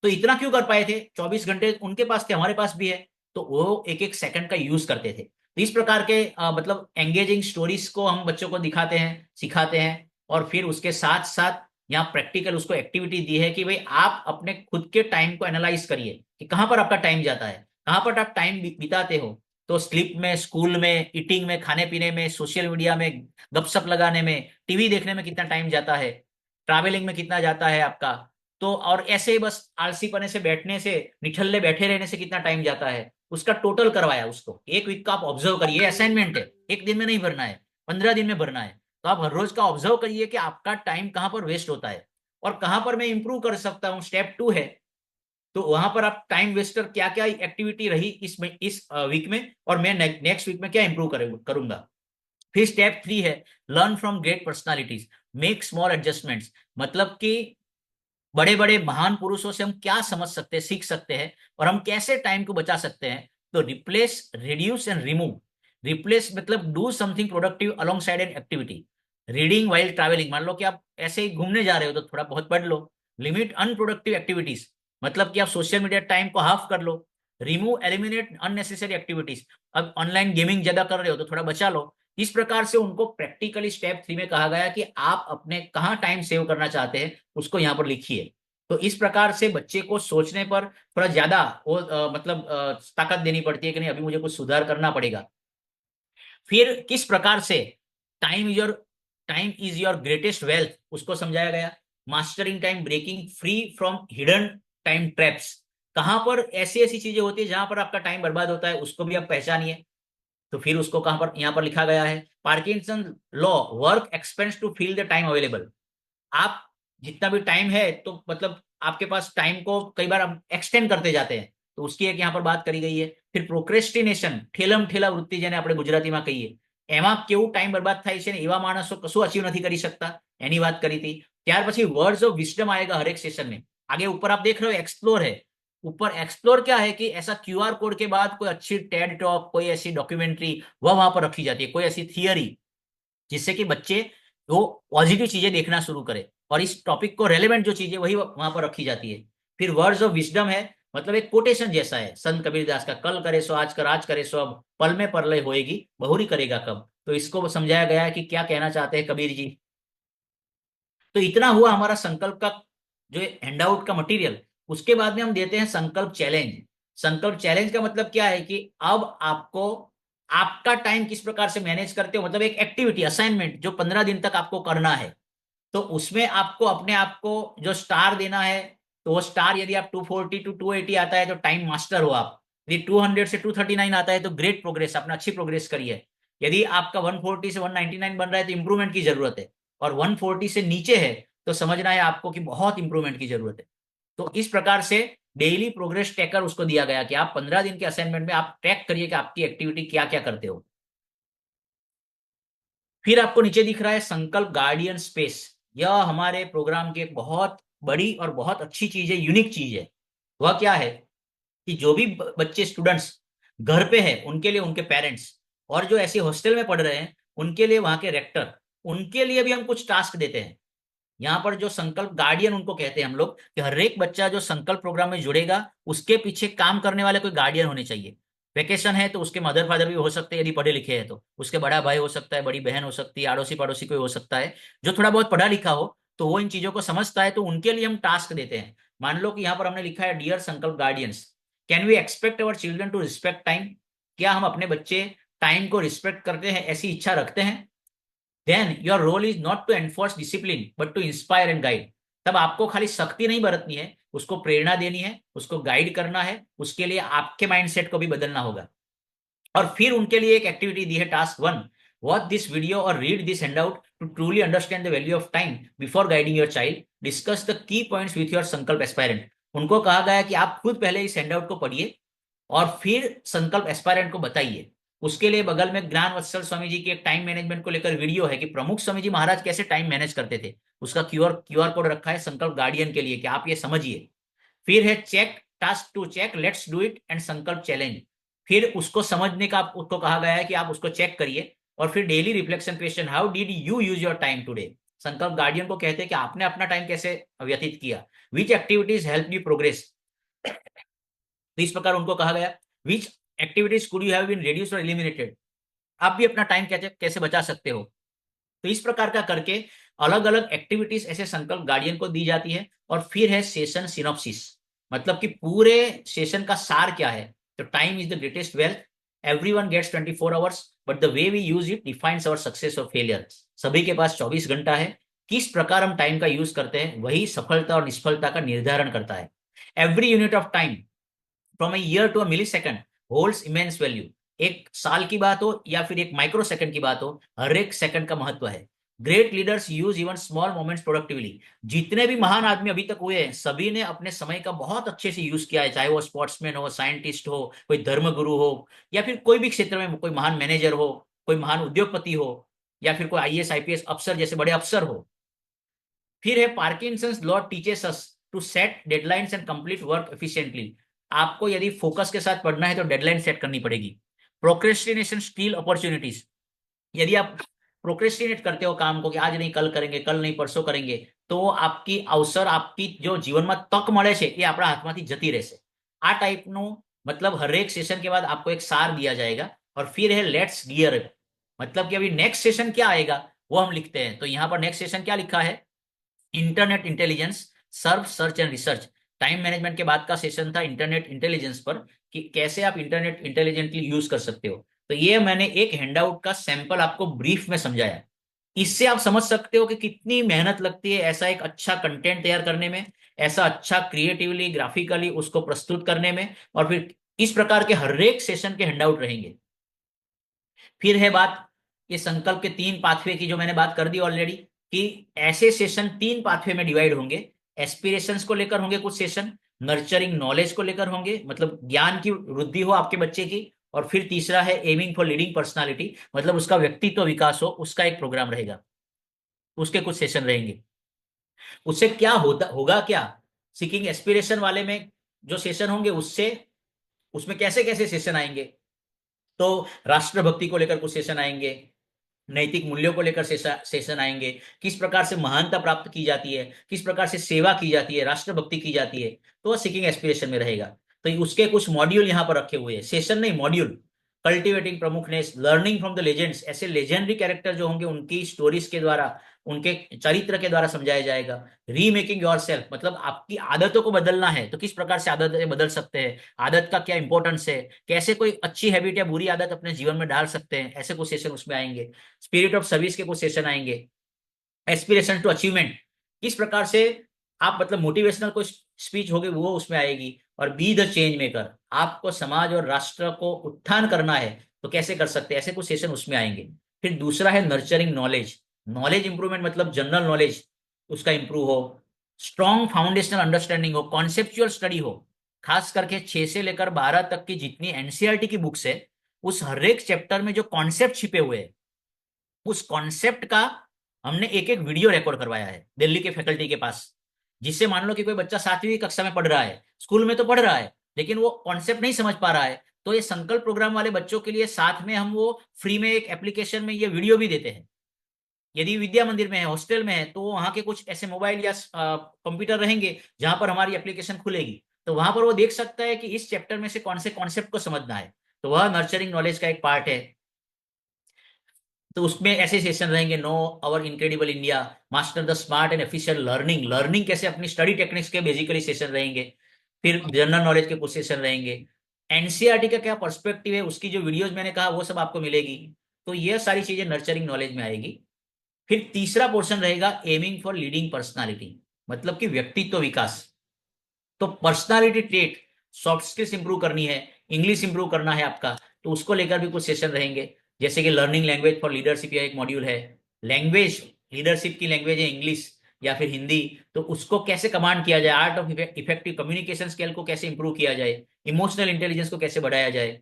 तो इतना क्यों कर पाए थे? 24 घंटे उनके पास थे, हमारे पास भी है। तो वो एक एक सेकंड का यूज करते थे। तो इस प्रकार के मतलब एंगेजिंग स्टोरीज को हम बच्चों को दिखाते हैं, सिखाते हैं। और फिर उसके साथ साथ यहाँ प्रैक्टिकल उसको एक्टिविटी दी है कि भाई आप अपने खुद के टाइम को एनालाइज करिए कि कहाँ पर आपका टाइम जाता है, कहाँ पर आप टाइम बिताते हो। तो स्लीप में, स्कूल में, ईटिंग में, खाने पीने में, सोशल मीडिया में, गपशप लगाने में, टीवी देखने में कितना टाइम जाता है, ट्रैवलिंग में कितना जाता है आपका। तो और ऐसे ही बस आलसी पने से बैठने से, निठल्ले बैठे रहने से कितना टाइम जाता है, उसका टोटल करवाया उसको। एक वीक का आप ऑब्जर्व करिए, असाइनमेंट है, एक दिन में नहीं भरना है, 15 दिन में भरना है। तो आप हर रोज का ऑब्जर्व करिए कि आपका टाइम कहाँ पर वेस्ट होता है और कहाँ पर मैं इंप्रूव कर सकता हूँ। स्टेप 2 है, तो वहां पर आप टाइम वेस्टर क्या क्या एक्टिविटी रही इस वीक में और मैं नेक्स्ट वीक में क्या इंप्रूव करूंगा। फिर स्टेप 3 है, learn from great personalities, make small adjustments. मतलब कि बड़े बड़े महान पुरुषों से हम क्या समझ सकते हैं, सीख सकते हैं और हम कैसे टाइम को बचा सकते हैं। तो replace, reduce and remove. Replace मतलब do something productive alongside an activity. Reading while travelling, मान लो कि आप ऐसे ही घूमने जा रहे हो तो थोड़ा बहुत पढ़ लो। लिमिट अनप्रोडक्टिव एक्टिविटीज, मतलब कि आप सोशल मीडिया टाइम को हाफ कर लो। रिमूव, एलिमिनेट अननेसेसरी एक्टिविटीज, अब ऑनलाइन गेमिंग ज्यादा कर रहे हो तो थोड़ा बचा लो। इस प्रकार से उनको प्रैक्टिकली स्टेप 3 में कहा गया कि आप अपने कहाँ टाइम सेव करना चाहते हैं उसको यहाँ पर लिखिए। तो इस प्रकार से बच्चे को सोचने पर थोड़ा ज्यादा वो मतलब ताकत देनी पड़ती है कि नहीं अभी मुझे कुछ सुधार करना पड़ेगा। फिर किस प्रकार से time is your greatest wealth उसको समझाया गया। Mastering time, breaking free from hidden time traps. कहां पर ऐसी ऐसी चीजें होती है जहां पर आपका टाइम बर्बाद होता है, उसको भी आप पहचानिए। तो फिर उसको कहां पर, यहाँ पर लिखा गया है Parkinson law, work expands to fill the time available. आप जितना भी टाइम है तो मतलब आपके पास टाइम को कई बार आप एक्सटेंड करते जाते हैं, तो उसकी एक यहाँ पर बात करी गई है। फिर प्रोक्रेस्टिनेशन, ठेलम ठेला वृत्ति જેને આપણે ગુજરાતીમાં કહીએ, એમાં કેવું ટાઈમ બરબાદ થાય છે ને એવા માણસો કશું અચીવ નથી કરી શકતા, એની વાત કરી थी। ત્યાર પછી वर्ड्स ऑफ विजडम आएगा हर एक सेशन में। आगे ऊपर आप देख रहे हो एक्सप्लोर है। ऊपर एक्सप्लोर क्या है कि ऐसा क्यूआर कोड के बाद कोई अच्छी टेड टॉक, कोई ऐसी डॉक्यूमेंट्री वह वहां पर रखी जाती है, कोई ऐसी थियरी जिससे कि बच्चे वो पॉजिटिव चीजें देखना शुरू करें और इस टॉपिक को रेलेवेंट जो चीजें वही वहां पर रखी जाती है। फिर वर्ड्स ऑफ विजडम है, मतलब एक कोटेशन जैसा है संत कबीरदास का, कल करे सो आज कर, आज करे सो अब, पल में परलय होएगी बहुरी करेगा कब। तो इसको समझाया गया है कि क्या कहना चाहते हैं कबीर जी। तो इतना हुआ हमारा संकल्प का जो हैंडआउट का मटेरियल। उसके बाद में हम देते हैं संकल्प चैलेंज। संकल्प चैलेंज का मतलब क्या है कि अब आपको आपका टाइम किस प्रकार से मैनेज करते हो, मतलब एक एक्टिविटी असाइनमेंट जो 15 दिन तक आपको करना है। तो उसमें आपको अपने आप को जो स्टार देना है, तो वो स्टार यदि आप 240 टू 280 आता है तो टाइम मास्टर हो आप। यदि 200 से 239 आता है तो ग्रेट प्रोग्रेस, आपने अच्छी प्रोग्रेस करी है। यदि आपका 140 से 199 बन रहा है तो इंप्रूवमेंट की जरूरत है। और 140 से नीचे है तो समझना है आपको कि बहुत इंप्रूवमेंट की जरूरत है। तो इस प्रकार से डेली प्रोग्रेस ट्रैकर उसको दिया गया कि आप 15 दिन के असाइनमेंट में आप ट्रैक करिए कि आपकी एक्टिविटी क्या क्या करते हो। फिर आपको नीचे दिख रहा है संकल्प गार्डियन स्पेस। यह हमारे प्रोग्राम की एक बहुत बड़ी और बहुत अच्छी चीज है, यूनिक चीज है। वह क्या है कि जो भी बच्चे स्टूडेंट्स घर पे हैं उनके लिए उनके पेरेंट्स, और जो ऐसे हॉस्टल में पढ़ रहे हैं उनके लिए वहां के रेक्टर, उनके लिए भी हम कुछ टास्क देते हैं। यहाँ पर जो संकल्प गार्डियन उनको कहते हैं हम लोग, कि हर एक बच्चा जो संकल्प प्रोग्राम में जुड़ेगा उसके पीछे काम करने वाले कोई गार्डियन होने चाहिए। वेकेशन है तो उसके मदर फादर भी हो सकते हैं यदि पढ़े लिखे हैं, तो उसके बड़ा भाई हो सकता है, बड़ी बहन हो सकती है, अड़ोसी पड़ोसी कोई हो सकता है जो थोड़ा बहुत पढ़ा लिखा हो, तो वो इन चीजों को समझता है, तो उनके लिए हम टास्क देते हैं। मान लो कि यहाँ पर हमने लिखा है dear Sankalp guardians, can we expect our children to respect time. क्या हम अपने बच्चे टाइम को रिस्पेक्ट करते हैं, ऐसी इच्छा रखते हैं। Then your role is not to enforce discipline but to inspire and guide. तब आपको खाली सख्ती नहीं बरतनी है, उसको प्रेरणा देनी है, उसको गाइड करना है, उसके लिए आपके माइंडसेट को भी बदलना होगा। और फिर उनके लिए एक एक्टिविटी दी है टास्क 1, वॉच दिस वीडियो और read this handout to truly understand the value of time before guiding your child, discuss the key points with your Sankalp aspirant. उनको कहा गया है कि आप खुद पहले इस हैंडआउट को पढ़िए और फिर संकल्प एस्पायरेंट को बताइए। उसके लिए बगल में ज्ञान वत्सल स्वामी जी की एक टाइम मैनेजमेंट को लेकर वीडियो है कि प्रमुख स्वामी जी महाराज कैसे टाइम मैनेज करते थे, उसका क्यूआर कोड रखा है संकल्प गार्डियन के लिए कि आप ये समझिए। फिर है check, task 2 check, let's do it and Sankalp challenge. फिर उसको समझने का उसको कहा गया है कि आप उसको चेक करिए, और फिर daily reflection question, how did you use your time today. संकल्प गार्डियन को कहते हैं कि आपने अपना टाइम कैसे व्यतीत किया। Which activities help you progress, तो इस प्रकार उनको कहा गया which activities could you have been reduced और एलिमिनेटेड, आप भी अपना टाइम कैसे कैसे बचा सकते हो। तो इस प्रकार का करके अलग अलग एक्टिविटीज ऐसे संकल्प गार्डियन को दी जाती है। और फिर है सेशन सिनॉप्सिस, मतलब कि पूरे सेशन का सार क्या है। तो time is the greatest wealth, everyone gets 24 hours, but the way we use it defines our success और फेलियर। सभी के पास 24 घंटा है, किस प्रकार हम टाइम का यूज करते हैं वही सफलता और निष्फलता का निर्धारण करता है। Every unit of time from a year to a millisecond holds immense value. एक साल की बात हो या फिर एक माइक्रो सेकंड की बात हो, हर एक सेकंड का महत्व है। Great leaders use even small moments productively. जितने भी महान आदमी अभी तक हुए हैं, सभी ने अपने समय का बहुत अच्छे से यूज किया है, चाहे वो स्पोर्ट्समैन हो, साइंटिस्ट हो, कोई धर्मगुरु हो, या फिर कोई भी क्षेत्र में कोई महान मैनेजर हो, कोई महान उद्योगपति हो, या फिर कोई आईएएस आईपीएस अफसर जैसे बड़े अफसर हो। फिर है Parkinson's law teaches us to set deadlines and complete work efficiently. आपको यदि फोकस के साथ पढ़ना है तो डेडलाइन सेट करनी पड़ेगी। प्रोक्रेस्टिनेशन स्टील अपॉर्चुनिटीज, यदि आप प्रोक्रेस्टिनेट करते हो काम को कि आज नहीं कल करेंगे, कल नहीं परसों करेंगे, तो आपकी अवसर, आपकी जो જીવનમાં તક મળે છે એ આપણા હાથમાંથી જતી રહેશે। આ ટાઈપનું, मतलब हर एक सेशन के बाद आपको एक सार दिया जाएगा। और फिर है लेट्स गियर अप, मतलब कि अभी नेक्स्ट सेशन क्या आएगा वो हम लिखते हैं। तो यहाँ पर नेक्स्ट सेशन क्या लिखा है, internet intelligence, serve search and research. Time management के बाद का सेशन था इंटरनेट इंटेलिजेंस पर, कि कैसे आप इंटरनेट इंटेलिजेंटली यूज कर सकते हो। तो ये मैंने एक हैंडआउट का सैंपल आपको ब्रीफ में समझाया। इससे आप समझ सकते हो कि कितनी मेहनत लगती है ऐसा एक अच्छा कंटेंट तैयार करने में, ऐसा अच्छा क्रिएटिवली ग्राफिकली उसको प्रस्तुत करने में। और फिर इस प्रकार के हर एक सेशन के हैंडआउट रहेंगे। फिर है बात ये संकल्प के 3 पाथवे की, जो मैंने बात कर दी ऑलरेडी, कि ऐसे सेशन 3 पाथवे में डिवाइड होंगे। एस्पिरेशंस को लेकर होंगे कुछ सेशन, नर्चरिंग नॉलेज को लेकर होंगे, मतलब ज्ञान की वृद्धि हो आपके बच्चे की, और फिर तीसरा है एमिंग फॉर लीडिंग पर्सनालिटी, मतलब उसका व्यक्तित्व विकास हो, उसका एक प्रोग्राम रहेगा, उसके कुछ सेशन रहेंगे। उससे क्या होता होगा क्या, सीकिंग एस्पिरेशन वाले में जो सेशन होंगे उससे, उसमें कैसे कैसे सेशन आएंगे। तो राष्ट्रभक्ति को लेकर कुछ सेशन आएंगे, नैतिक मूल्यों को लेकर सेशन आएंगे, किस प्रकार से महानता प्राप्त की जाती है, किस प्रकार से सेवा की जाती है, राष्ट्रभक्ति की जाती है, तो वह सीकिंग एस्पिरेशन में रहेगा। तो उसके कुछ मॉड्यूल यहाँ पर रखे हुए हैं, सेशन नहीं module. Cultivating prominence, learning from the legends, ऐसे लेजेंडरी कैरेक्टर जो होंगे उनकी स्टोरीज के द्वारा, उनके चरित्र के द्वारा समझाया जाएगा। रीमेकिंग योर सेल्फ, मतलब आपकी आदतों को बदलना है तो किस प्रकार से आदतें बदल सकते हैं, आदत का क्या इंपॉर्टेंस है, कैसे कोई अच्छी हैबिट या बुरी आदत अपने जीवन में डाल सकते हैं, ऐसे कुछ सेशन उसमें आएंगे। स्पिरिट ऑफ सर्विस के कुछ सेशन आएंगे। एस्पिरेशन टू अचीवमेंट, किस प्रकार से आप, मतलब मोटिवेशनल कोई स्पीच होगी वो उसमें आएगी। और बी द चेंज मेकर, आपको समाज और राष्ट्र को उत्थान करना है तो कैसे कर सकते हैं, ऐसे कुछ सेशन उसमें आएंगे। फिर दूसरा है नर्चरिंग नॉलेज, नॉलेज इंप्रूवमेंट, मतलब जनरल नॉलेज उसका इंप्रूव हो, स्ट्रॉन्ग फाउंडेशनल अंडरस्टैंडिंग हो, कॉन्सेप्चुअल स्टडी हो। खास करके 6 से लेकर 12 तक की जितनी एनसीईआरटी की बुक्स है, उस हर एक चैप्टर में जो कॉन्सेप्ट छिपे हुए हैं, उस कॉन्सेप्ट का हमने एक एक वीडियो रिकॉर्ड करवाया है दिल्ली के फैकल्टी के पास। जिससे मान लो कि कोई बच्चा 7वीं कक्षा में पढ़ रहा है, स्कूल में तो पढ़ रहा है लेकिन वो कॉन्सेप्ट नहीं समझ पा रहा है, तो ये संकल्प प्रोग्राम वाले बच्चों के लिए साथ में हम वो फ्री में एक एप्लीकेशन में ये वीडियो भी देते हैं। यदि विद्या मंदिर में है, हॉस्टल में है, तो वहां के कुछ ऐसे मोबाइल या कंप्यूटर रहेंगे जहां पर हमारी एप्लीकेशन खुलेगी, तो वहां पर वो देख सकता है कि इस चैप्टर में से कौन से कॉन्सेप्ट को समझना है। तो वह नर्चरिंग नॉलेज का एक पार्ट है। तो उसमें ऐसे सेशन रहेंगे, know our incredible India, master the smart and efficient learning, learning कैसे अपनी स्टडी टेक्निक्स के बेसिकली सेशन रहेंगे। फिर जनरल नॉलेज के कुछ सेशन रहेंगे। एनसीईआरटी का क्या पर्सपेक्टिव है उसकी जो वीडियोज मैंने कहा वो सब आपको मिलेगी। तो ये सारी चीजें नर्चरिंग नॉलेज में आएगी। फिर तीसरा पोर्शन रहेगा एमिंग फॉर लीडिंग पर्सनालिटी, मतलब कि व्यक्तित्व विकास। तो personality trait, soft skills improve करनी है, इंग्लिश इंप्रूव करना है आपका, तो उसको लेकर भी कुछ सेशन रहेंगे। जैसे कि लर्निंग लैंग्वेज फॉर लीडरशिप, या एक मॉड्यूल है। लैंग्वेज, लीडरशिप की लैंग्वेज है इंग्लिश या फिर हिंदी, तो उसको कैसे कमांड किया जाए, art of effective communication skill को कैसे इंप्रूव किया जाए, इमोशनल इंटेलिजेंस को कैसे बढ़ाया जाए,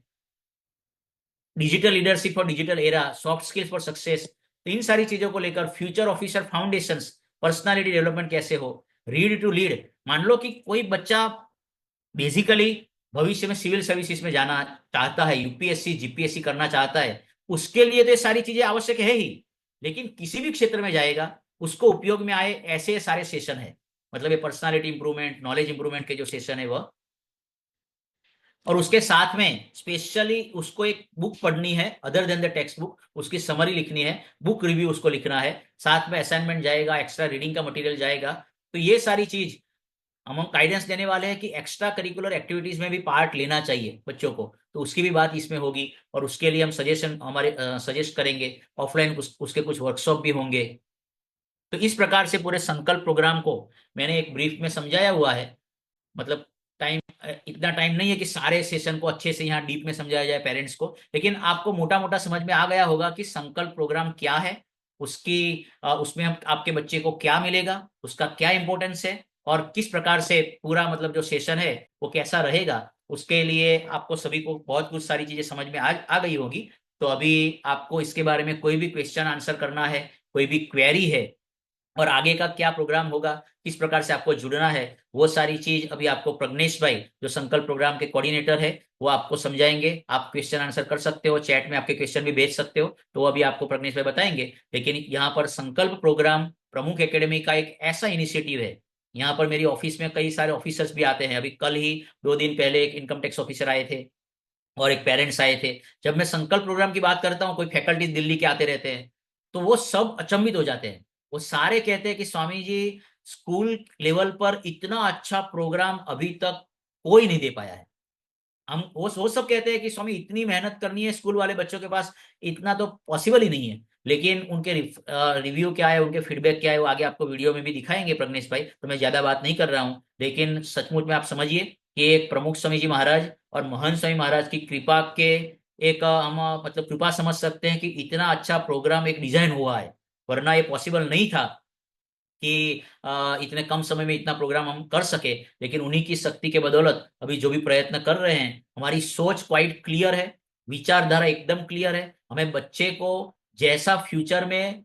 digital leadership for digital era, soft skills for success. तो इन सारी चीजों को लेकर future officer foundations, personality development कैसे हो, रीड टू लीड। मान लो कि कोई बच्चा बेसिकली भविष्य में सिविल सर्विसेज में जाना चाहता है, यूपीएससी जीपीएससी करना चाहता है, उसके लिए तो ये सारी चीजें आवश्यक है ही, लेकिन किसी भी क्षेत्र में जाएगा उसको उपयोग में आए ऐसे सारे सेशन है। मतलब ये पर्सनालिटी इंप्रूवमेंट, नॉलेज इंप्रूवमेंट के जो सेशन है वह, और उसके साथ में स्पेशली उसको एक बुक पढ़नी है other than the text book, उसकी समरी लिखनी है, बुक रिव्यू उसको लिखना है, साथ में असाइनमेंट जाएगा, एक्स्ट्रा रीडिंग का मटेरियल जाएगा। तो ये सारी चीज हम गाइडेंस देने वाले हैं कि एक्स्ट्रा करिकुलर एक्टिविटीज में भी पार्ट लेना चाहिए बच्चों को, तो उसकी भी बात इसमें होगी, और उसके लिए हम सजेशन हमारे सजेस्ट करेंगे, ऑफलाइन उसके कुछ वर्कशॉप भी होंगे। तो इस प्रकार से पूरे संकल्प प्रोग्राम को मैंने एक ब्रीफ में समझाया हुआ है। मतलब टाइम, इतना टाइम नहीं है कि सारे सेशन को अच्छे से यहाँ डीप में समझाया जाए पेरेंट्स को, लेकिन आपको मोटा मोटा समझ में आ गया होगा कि संकल्प प्रोग्राम क्या है, उसकी उसमें हम आपके बच्चे को क्या मिलेगा, उसका क्या इंपॉर्टेंस है, और किस प्रकार से पूरा मतलब जो सेशन है वो कैसा रहेगा। उसके लिए आपको सभी को बहुत कुछ सारी चीजें समझ में आ गई होगी। तो अभी आपको इसके बारे में कोई भी क्वेश्चन आंसर करना है, कोई भी क्वेरी है, और आगे का क्या प्रोग्राम होगा, किस प्रकार से आपको जुड़ना है, वो सारी चीज अभी आपको प्रज्ञेश भाई जो संकल्प प्रोग्राम के कोऑर्डिनेटर है वो आपको समझाएंगे। आप क्वेश्चन आंसर कर सकते हो, चैट में आपके क्वेश्चन भी भेज सकते हो, तो वो अभी आपको प्रज्ञेश भाई बताएंगे। लेकिन यहाँ पर संकल्प प्रोग्राम प्रमुख एकेडमी का एक ऐसा इनिशिएटिव है, यहाँ पर मेरी ऑफिस में कई सारे ऑफिसर्स भी आते हैं। अभी कल ही 2 दिन पहले एक इनकम टैक्स ऑफिसर आए थे और एक पेरेंट्स आए थे। जब मैं संकल्प प्रोग्राम की बात करता हूँ, कोई फैकल्टी दिल्ली के आते रहते हैं, तो वो सब अचंभित हो जाते हैं। वो सारे कहते हैं कि स्वामी जी, स्कूल लेवल पर इतना अच्छा प्रोग्राम अभी तक कोई नहीं दे पाया है। हम वो सब कहते हैं कि स्वामी इतनी मेहनत करनी है स्कूल वाले बच्चों के पास, इतना तो पॉसिबल ही नहीं है। लेकिन उनके रिव्यू क्या है, उनके फीडबैक क्या है, वो आगे आपको वीडियो में भी दिखाएंगे प्रज्ञेश भाई, तो मैं ज्यादा बात नहीं कर रहा हूँ। लेकिन सचमुच में आप समझिए कि एक प्रमुख स्वामी जी महाराज और महंत स्वामी महाराज की कृपा के एक हम मतलब कृपा समझ सकते हैं कि इतना अच्छा प्रोग्राम एक डिजाइन हुआ है, वरना ये पॉसिबल नहीं था कि इतने कम समय में इतना प्रोग्राम हम कर सके। लेकिन उन्हीं की शक्ति के बदौलत अभी जो भी प्रयत्न कर रहे हैं, हमारी सोच क्वाइट क्लियर है, विचारधारा एकदम क्लियर है। हमें बच्चे को जैसा फ्यूचर में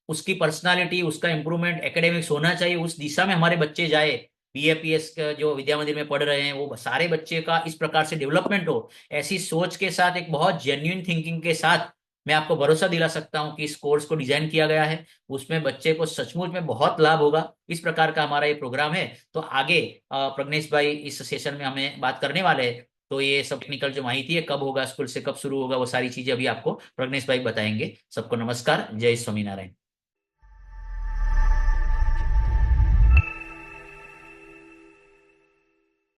उसकी पर्सनालिटी, उसका इंप्रूवमेंट एकेडमिक्स होना चाहिए, उस दिशा में हमारे बच्चे जाए। बीएपीएस का जो विद्या मंदिर में पढ़ रहे हैं वो सारे बच्चे का इस प्रकार से डेवलपमेंट हो, ऐसी सोच के साथ, एक बहुत जेन्युइन थिंकिंग के साथ मैं आपको भरोसा दिला सकता हूं कि इस कोर्स को डिजाइन किया गया है, उसमें बच्चे को सचमुच में बहुत लाभ होगा। इस प्रकार का हमारा ये प्रोग्राम है। तो आगे प्रज्ञेश भाई इस सेशन में हमें बात करने वाले हैं, तो ये सब टेक्निकल जो माहिती है, कब होगा स्कूल से कब शुरू होगा, वो सारी चीजें अभी आपको प्रज्ञेश भाई बताएंगे। सबको नमस्कार, जय स्वामीनारायण।